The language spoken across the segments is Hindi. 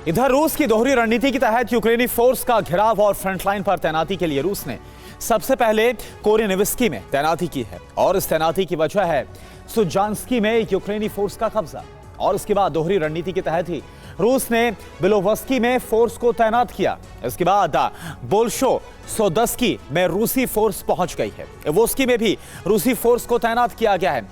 इधर रूस की दोहरी रणनीति के तहत यूक्रेनी फोर्स का घेराव और फ्रंटलाइन पर तैनाती के लिए रूस ने सबसे पहले कोरेनेविस्की में तैनाती की है और इस तैनाती की वजह है सुजान्स्की में यूक्रेनी फोर्स का कब्जा। और इसके बाद दोहरी रणनीति के तहत ही रूस ने बिलोवस्की में फोर्स को तैनात किया। इसके बाद बोल्शो-सोदस्की में रूसी फोर्स पहुंच गई है। इवोस्की में भी रूसी फोर्स को तैनात किया गया है।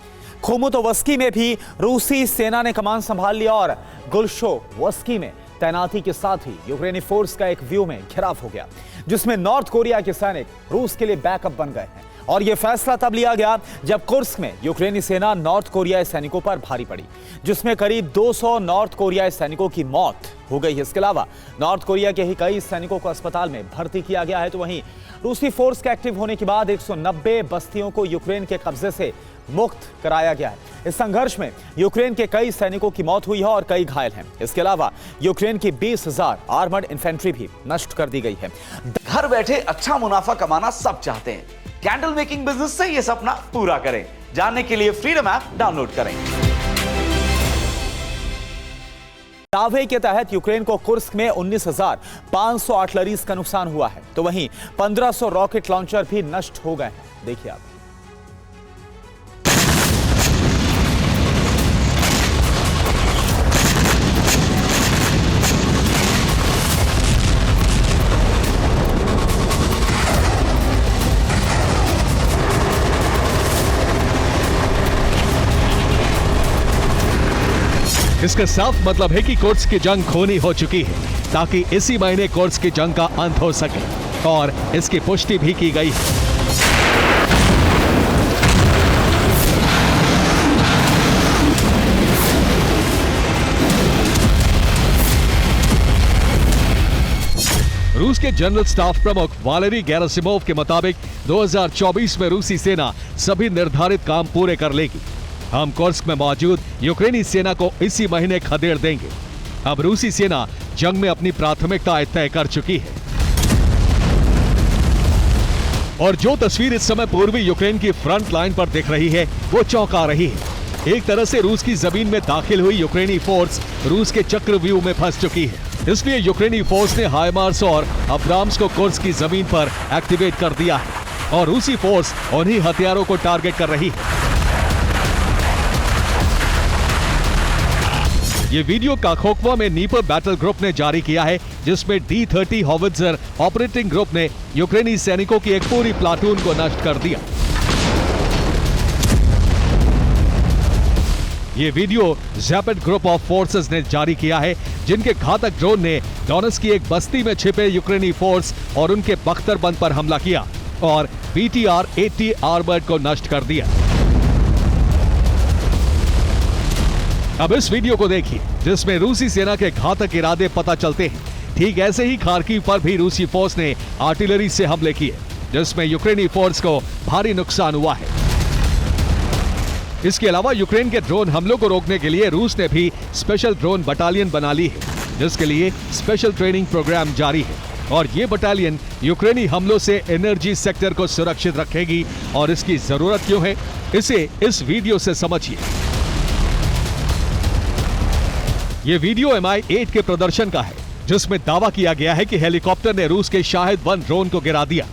खुमुतोवस्की में भी रूसी सेना ने कमान संभाल लिया और गुल्शोवस्की में तैनाती के साथ ही यूक्रेनी फोर्स का एक व्यू में घेराव हो गया, जिसमें नॉर्थ कोरिया के सैनिक रूस के लिए बैकअप बन गए हैं। और यह फैसला तब लिया गया जब कुर्स्क में यूक्रेनी सेना नॉर्थ कोरियाई सैनिकों पर भारी पड़ी, जिसमें करीब 200 नॉर्थ कोरियाई सैनिकों की मौत हो गई है। इसके अलावा नॉर्थ कोरिया के ही कई सैनिकों को अस्पताल में भर्ती किया गया है। तो वहीं रूसी फोर्स के एक्टिव होने के बाद 190 बस्तियों को यूक्रेन के कब्जे से मुक्त कराया गया है। इस संघर्ष में यूक्रेन के कई सैनिकों की मौत हुई है और कई घायल हैं। इसके अलावा यूक्रेन की 20,000 आर्मर्ड इन्फेंट्री भी नष्ट कर दी गई है। घर बैठे अच्छा मुनाफा कमाना सब चाहते हैं। कैंडल मेकिंग बिजनेस से ये सपना पूरा करें। जानने के लिए फ्रीडम ऐप डाउनलोड करें। दावे के तहत यूक्रेन को कुर्स्क में 19,500 आर्टिलरीज का नुकसान हुआ है। तो वहीं 1,500 रॉकेट लॉन्चर भी नष्ट हो गए हैं। देखिए आप। इसका साफ मतलब है कि कुर्स्क की जंग खूनी हो चुकी है, ताकि इसी महीने कुर्स्क की जंग का अंत हो सके, और इसकी पुष्टि भी की गई है। रूस के जनरल स्टाफ प्रमुख वालेरी गेरासिमोव के मुताबिक 2024 में रूसी सेना सभी निर्धारित काम पूरे कर लेगी। हम कुर्स्क में मौजूद यूक्रेनी सेना को इसी महीने खदेड़ देंगे। अब रूसी सेना जंग में अपनी प्राथमिकताएं तय कर चुकी है और जो तस्वीर इस समय पूर्वी यूक्रेन की फ्रंट लाइन पर दिख रही है वो चौंका रही है। एक तरह से रूस की जमीन में दाखिल हुई यूक्रेनी फोर्स रूस के चक्रव्यूह में फंस चुकी है। इसलिए यूक्रेनी फोर्स ने हाइमार्स और अब्राम्स को कुर्स्क की जमीन पर एक्टिवेट कर दिया है और रूसी फोर्स उन्हीं हथियारों को टारगेट कर रही है। ये वीडियो काखोकवा में नीपर बैटल ग्रुप ने जारी किया है, जिसमें D-30 हॉवित्जर ऑपरेटिंग ग्रुप ने यूक्रेनी सैनिकों की एक पूरी प्लाटून को नष्ट कर दिया। ये वीडियो ज़ैपेट ग्रुप ऑफ फोर्सेस ने जारी किया है, जिनके घातक ड्रोन ने डोनेट्स्क की एक बस्ती में छिपे यूक्रेनी फोर्स और उनके बख्तरबंद पर हमला किया और BTR-80 आर्मर्ड को नष्ट कर दिया। अब इस वीडियो को देखिए, जिसमें रूसी सेना के घातक इरादे पता चलते हैं। ठीक ऐसे ही खार्किव पर भी रूसी फोर्स ने आर्टिलरी से हमले किए, जिसमें यूक्रेनी फोर्स को भारी नुकसान हुआ है। इसके अलावा यूक्रेन के ड्रोन हमलों को रोकने के लिए रूस ने भी स्पेशल ड्रोन बटालियन बना ली है, जिसके लिए स्पेशल ट्रेनिंग प्रोग्राम जारी है और ये बटालियन यूक्रेनी हमलों से एनर्जी सेक्टर को सुरक्षित रखेगी। और इसकी जरूरत क्यों है, इसे इस वीडियो से समझिए। ये वीडियो Mi-8 के प्रदर्शन का है, जिसमें दावा किया गया है कि हेलीकॉप्टर ने रूस के शाहिद-1 ड्रोन को गिरा दिया।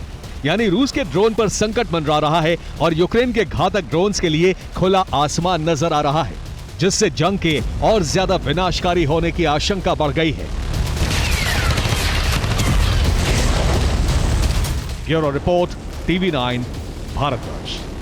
यानी रूस के ड्रोन पर संकट मंडरा रहा है और यूक्रेन के घातक ड्रोन्स के लिए खुला आसमान नजर आ रहा है, जिससे जंग के और ज्यादा विनाशकारी होने की आशंका बढ़ गई है। Bureau report, TV9, Bharatvarsh.